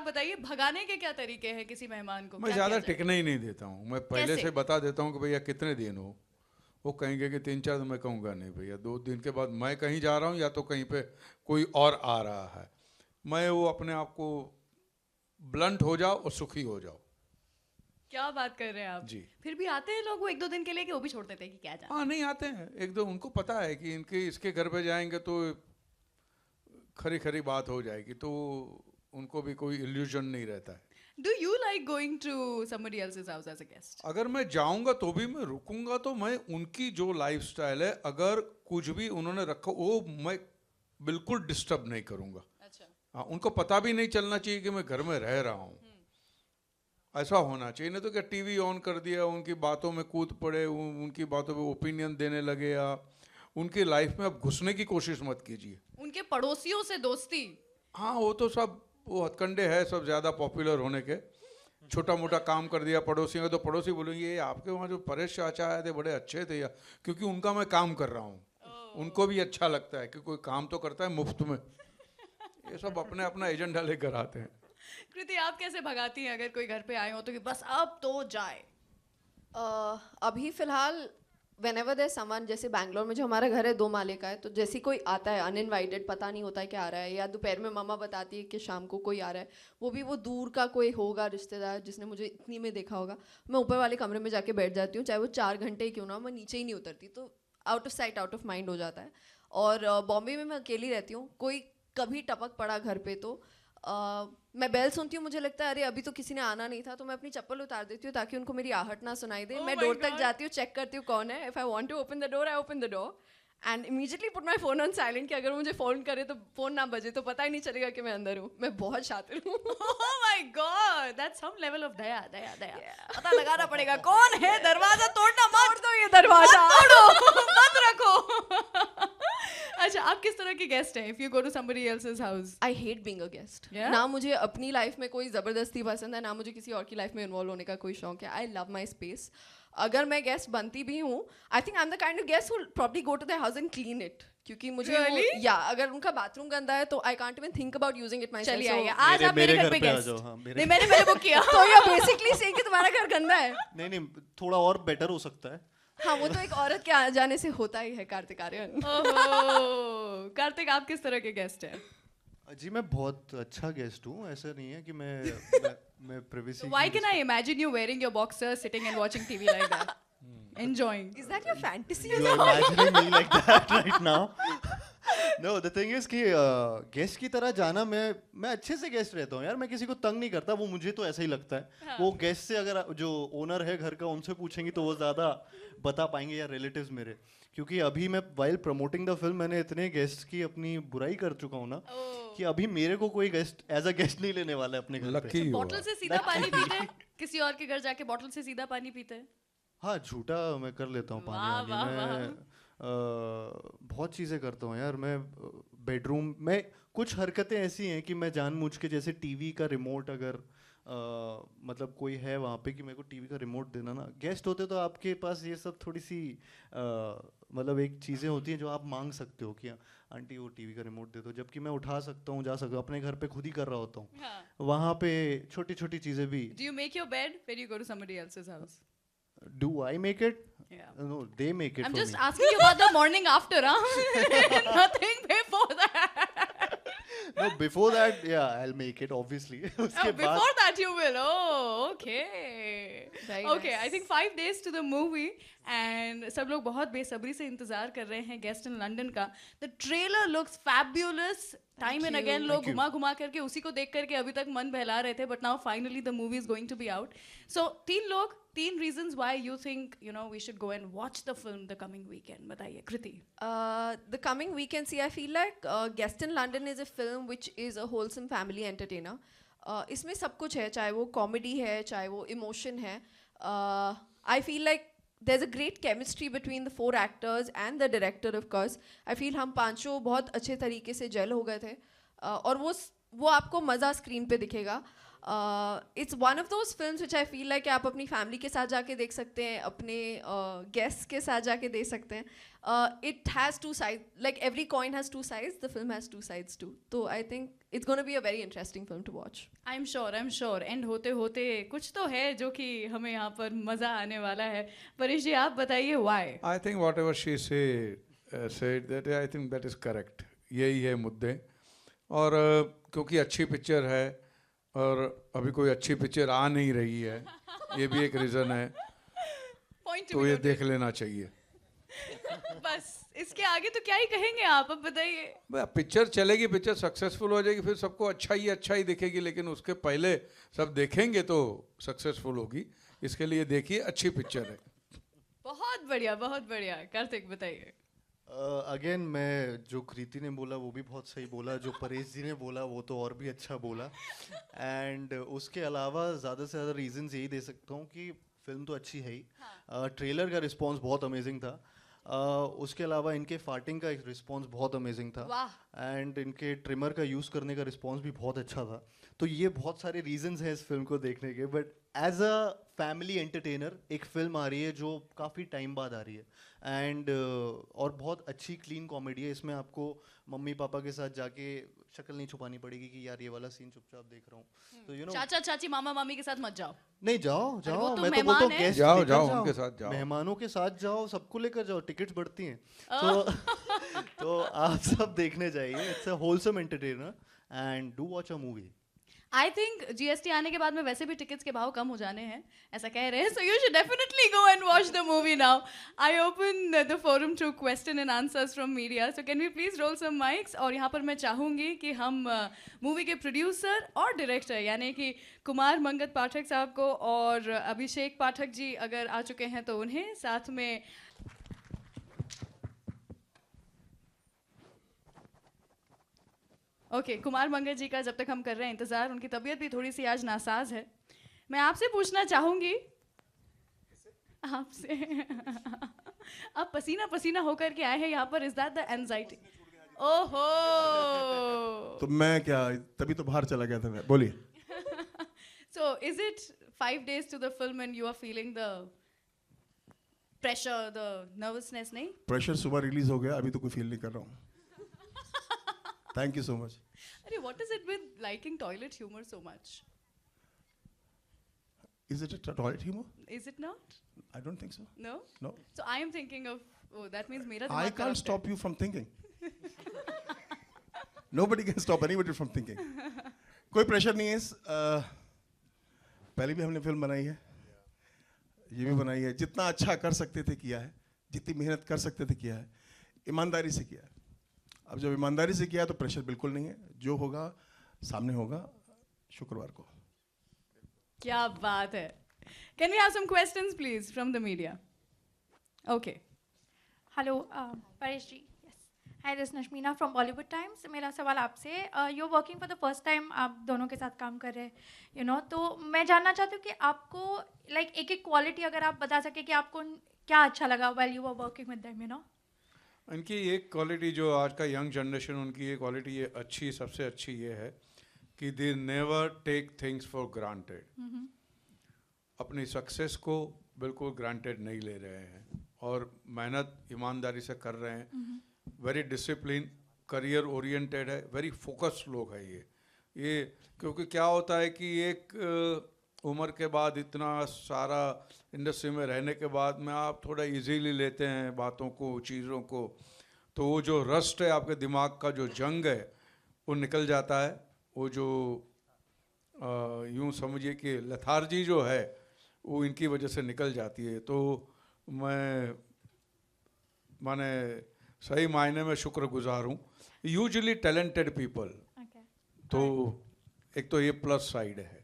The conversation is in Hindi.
बताइए, भगाने के क्या तरीके हैं किसी मेहमान को? मैं ज़्यादा टिकने ही नहीं देता हूँ। मैं पहले कैसे? से बता देता हूँ कि भैया कितने दिन हो। वो कहेंगे कि 3-4 दिन। मैं कहूँगा नहीं भैया, 2 दिन के बाद मैं कहीं जा रहा हूँ या तो कहीं पे कोई और आ रहा है। मैं वो अपने आप को ब्लंट हो जाओ और सुखी हो जाओ। क्या बात कर रहे हैं आप जी। फिर भी आते हैं लोग वो 1-2 दिन के लिए, कि वो भी छोड़ देते हैं कि क्या जाना? हाँ, नहीं आते हैं एक दो। उनको पता है कि इनके इसके घर पे जाएंगे तो खरी खरी बात हो जाएगी, तो उनको भी कोई इल्यूजन नहीं रहता है। Do you like going to somebody else's house as a guest? अगर मैं जाऊंगा तो भी मैं रुकूंगा तो मैं उनकी जो लाइफस्टाइल है, अगर कुछ भी उन्होंने रखा वो मैं बिल्कुल डिस्टर्ब नहीं करूंगा। अच्छा। हाँ, उनको पता भी नहीं चलना चाहिए कि मैं घर में रह रहा हूँ। ऐसा होना चाहिए। नहीं तो क्या टीवी ऑन कर दिया, उनकी बातों में कूद पड़े, उनकी बातों पे ओपिनियन देने लगे, या उनकी लाइफ में अब घुसने की कोशिश मत कीजिए। उनके पड़ोसियों से दोस्ती? हाँ, वो तो सब वो हथकंडे है सब ज़्यादा पॉपुलर होने के। छोटा मोटा काम कर दिया पड़ोसियों का तो पड़ोसी बोलेंगे ये आपके वहाँ जो परेश चाचा आए थे बड़े अच्छे थे, या क्योंकि उनका मैं काम कर रहा हूँ। उनको भी अच्छा लगता है कि कोई काम तो करता है मुफ्त में। ये सब अपने अपना एजेंडा लेकर आते हैं। कृति, आप कैसे भगाती हैं अगर कोई घर पे आए हो तो कि बस अब तो जाए? अभी फिलहाल whenever there's someone, जैसे बैंगलोर में जो हमारा घर है 2 माले का है, तो जैसे कोई आता है अनइनवाइटेड, पता नहीं होता है क्या आ रहा है, या दोपहर में मम्मा बताती है कि शाम को कोई आ रहा है, वो भी वो दूर का कोई होगा रिश्तेदार जिसने मुझे इतनी में देखा होगा, मैं ऊपर वाले कमरे में जाके बैठ जाती हूँ, चाहे वो 4 घंटे ही क्यों ना, मैं नीचे ही नहीं उतरती। तो out of sight out of mind हो जाता है। और बॉम्बे में मैं अकेली रहती हूँ, कोई कभी टपक पड़ा घर पे तो मैं बेल सुनती हूँ, मुझे लगता है अरे अभी तो किसी ने आना नहीं था, तो मैं अपनी चप्पल उतार देती हूँ ताकि उनको मेरी आहट ना सुनाई दे। मैं डोर तक जाती हूँ, चेक करती हूँ कौन है। If I want to open the door, I open the door and immediately put my phone on silent, कि अगर मुझे फोन करे तो फोन ना बजे तो पता ही नहीं चलेगा कि मैं अंदर हूँ। मैं बहुत शातिर हूँ। Oh my God, that's some level of दया, दया, दया। पता लगाना पड़ेगा कौन है, दरवाजा तोड़ना मत। दो ये दरवाजा, तोड़ो, बंद रखो। अच्छा, आप किस तरह की गेस्ट हैं? If you go to somebody else's house? I hate being a guest. Yeah? ना मुझे अपनी लाइफ में कोई ज़बरदस्ती पसंद है, ना मुझे किसी और की लाइफ में इन्वॉल्व होने का कोई शौक है। I love my space. अगर मैं गेस्ट बनती भी हूँ, I think I am the kind of guest who probably go to their house and clean it, क्योंकि मुझे Really? या अगर उनका बाथरूम गंदा है तो I can't even think about using it myself. चलिए आइए, आज आप मेरे घर पे आ गेस्ट। जाओ। हाँ, नहीं, मैंने बुक किया। तो ये बेसिकली से कि तुम्हारा घर गंदा है। नहीं नहीं, थोड़ा और बेटर हो सकता है। हाँ, वो तो एक औरत के आ जाने से होता ही है। कार्तिक आर्यन। ओहो, कार्तिक, आप किस तरह के गेस्ट हैं? जी मैं बहुत अच्छा गेस्ट हूँ, ऐसा नहीं है कि मैं privacy Why की can I imagine you wearing your boxers, sitting and watching TV like that? Enjoying. Is that your fantasy? You are imagining me like that right now. No, the thing is कि गेस्ट की तरह जाना, मैं अच्छे से गेस्ट रहता हूँ यार, मैं किसी को तंग नहीं करता। वो मुझे तो ऐसा ही लगता है। हाँ। वो गेस्ट से अगर जो ओनर है घर का उनसे पूछेंगी तो वो ज़्यादा बता पाएंगे, या रिलेटिव्स मेरे। क्योंकि अभी मैं वाइल प्रमोटिंग द फिल्म मैंने इतने गेस्ट की अपनी बुराई कर चुका हूँ ना, कि अभी मेरे को कोई गेस्ट एज अ गेस्ट नहीं लेने वाला है अपने घर पे। बॉटल से सीधा पानी पीते हैं? किसी और के घर जाके बॉटल से सीधा पानी पीते हैं? हाँ, झूठा मैं कर लेता हूँ पानी वाह, वानी। वाह, मैं बहुत चीज़ें करता हूँ यार। मैं बेडरूम में कुछ हरकतें ऐसी हैं कि मैं जानबूझ के, जैसे टीवी का रिमोट अगर मतलब कोई है वहाँ पे कि मेरे को टीवी का रिमोट देना ना, गेस्ट होते तो आपके पास ये सब थोड़ी सी मतलब एक चीज़ें होती हैं जो आप मांग सकते हो कि आंटी वो टीवी का रिमोट दे दो, जबकि मैं उठा सकता हूँ, जा सकता हूँ, अपने घर पे खुद ही कर रहा होता हूँ। हाँ। वहाँ पे छोटी छोटी चीज़ें भी। Do you make your bed when you go to somebody else's house? Do I make it? Yeah. No, they make it I'm for just me. asking you about the morning after, huh? Nothing before that. No, before that, yeah, I'll make it obviously. उसके Oh, बाद before that you will. Oh, okay. Very Okay, nice. I think 5 days to the movie and सब लोग बहुत बेसब्री से इंतजार कर रहे हैं गेस्ट इन लंदन का. The trailer looks fabulous. Time and you. again लोग Thank you. घुमा करके उसी को देख करके अभी तक मन बहला रहे थे, but now finally the movie is going to be out. So 3 reasons why you think we should go and watch the film the coming weekend. बताइए कृति. The coming weekend, see, I feel like Guest in London is a film which is a wholesome family entertainer. इसमें सब कुछ है, चाहे वो कॉमेडी है, चाहे वो इमोशन है. I feel like there's a great chemistry between the 4 actors and the director, of course. I feel हम पांचों बहुत अच्छे तरीके से जेल हो गए थे. और वो आपको मज़ा स्क्रीन पे दिखेगा. It's one of those films which I feel like आप अपनी फैमिली के साथ जाके देख सकते हैं, अपने गेस्ट के साथ जाके देख सकते हैं. It has 2 sides, like every coin has 2 sides, the film has 2 sides too. तो I think it's going to be a very interesting film to watch. I'm sure. And होते होते कुछ तो है जो कि हमें यहाँ पर मज़ा आने वाला है. परेश जी आप बताइए why? I think whatever she said that I think that is correct. यही है मुद्दे. और क्योंकि अच्छी पिक्चर है और अभी कोई अच्छी पिक्चर आ नहीं रही है, ये भी एक रीज़न है. Point to तो be ये noted. देख लेना चाहिए. बस इसके आगे तो क्या ही कहेंगे आप, अब बताइए. पिक्चर चलेगी, पिक्चर सक्सेसफुल हो जाएगी, फिर सबको अच्छा ही दिखेगी, लेकिन उसके पहले सब देखेंगे तो सक्सेसफुल होगी. इसके लिए देखिए, अच्छी पिक्चर है. बहुत बढ़िया. कार्तिक बताइए. अगेन मैं जो कृति ने बोला वो भी बहुत सही बोला, जो परेश जी ने बोला वो तो और भी अच्छा बोला. एंड उसके अलावा ज़्यादा से ज़्यादा रीजंस यही दे सकता हूँ कि फिल्म तो अच्छी है ही. ट्रेलर का रिस्पांस बहुत अमेजिंग था. उसके अलावा इनके फार्टिंग का एक रिस्पांस बहुत अमेजिंग था. एंड इनके ट्रिमर का यूज़ करने का रिस्पांस भी बहुत अच्छा था. तो ये बहुत सारे रीजंस हैं इस फिल्म को देखने के. But as a family entertainer एक फिल्म आ रही है जो काफ़ी टाइम बाद आ रही है. एंड और बहुत अच्छी क्लीन कॉमेडी है. इसमें आपको मम्मी पापा के साथ जाके शक्ल नहीं छुपानी पड़ेगी कि यार ये वाला सीन चुपचाप देख रहा हूँ. तो यू नो चाचा चाची मामा मामी के साथ मत जाओ. नहीं जाओ वो जाओ, तो मैं तो मेहमान बोलता हूँ हैं। गेस्ट जाओ, लेकर जाओ, उनके साथ जाओ. मेहमानों के साथ जाओ, सबको लेकर जाओ, टिकट्स बढ़ती हैं. तो आप सब देखने जाइए. It's a wholesome entertainer and do watch a movie. I think GST आने के बाद में वैसे भी टिकट्स के भाव कम हो जाने हैं, ऐसा कह रहे हैं. So you should definitely go and watch the movie now. I open the forum to question and answers from media. So can we please roll some mics. और यहाँ पर मैं चाहूँगी कि हम मूवी के प्रोड्यूसर और डायरेक्टर यानी कि कुमार मंगत पाठक साहब को और अभिषेक पाठक जी अगर आ चुके हैं तो उन्हें, साथ में ओके कुमार मंगत जी का जब तक हम कर रहे हैं इंतज़ार, उनकी तबीयत भी थोड़ी सी आज नासाज है. मैं आपसे पूछना चाहूँगी, आपसे आप पसीना पसीना होकर के आए हैं यहाँ पर. Is that the anxiety? ओहो. तो मैं क्या, तभी तो बाहर चला गया था मैं. बोलिए. So is it 5 days to the film and you are feeling the pressure, the nervousness? नहीं, प्रेशर सुबह रिलीज हो गया, अभी तो कोई फील नहीं कर रहा हूँ. Thank you so much. अरे what is it with liking toilet humor so much? Is it a toilet humor? Is it not? I don't think so. No? No. So I am thinking of, oh that means मेरा I दिमाग can't corrupt है. stop you from thinking. Nobody can stop anybody from thinking. कोई प्रेशर नहीं है. पहले भी हमने फिल्म बनाई है, ये भी बनाई है. जितना अच्छा कर सकते थे किया है, जितनी मेहनत कर सकते थे किया है, ईमानदारी से किया है. अब जब ईमानदारी से किया तो प्रेशर बिल्कुल नहीं है. जो होगा सामने होगा शुक्रवार को. क्या बात है. Can we have some questions please from the media? Okay. Hello Paresh ji. Yes, hi this Nashmina from Bollywood Times. मेरा सवाल आपसे, you are working for the first time, आप दोनों के साथ काम कर रहे हैं, यू नो. तो मैं जानना चाहती हूँ कि आपको लाइक एक एक क्वालिटी अगर आप बता सके कि आपको क्या अच्छा लगा while you are working with them, you know. इनकी एक क्वालिटी जो आज का यंग जनरेशन, उनकी ये क्वालिटी ये अच्छी, सबसे अच्छी ये है कि they never take things for granted. अपनी सक्सेस को बिल्कुल ग्रांटेड नहीं ले रहे हैं और मेहनत ईमानदारी से कर रहे हैं. वेरी डिसिप्लिन, करियर ओरिएंटेड है, वेरी फोकस्ड लोग हैं ये. क्योंकि क्या होता है कि एक उम्र के बाद, इतना सारा इंडस्ट्री में रहने के बाद में आप थोड़ा इजीली लेते हैं बातों को, चीज़ों को. तो वो जो रस्ट है आपके दिमाग का, जो जंग है वो निकल जाता है. वो जो यूँ समझिए कि लथार्जी जो है वो इनकी वजह से निकल जाती है. तो माने सही मायने में शुक्रगुजार हूँ. यूजुअली टैलेंटेड पीपल, तो एक तो ये प्लस साइड है.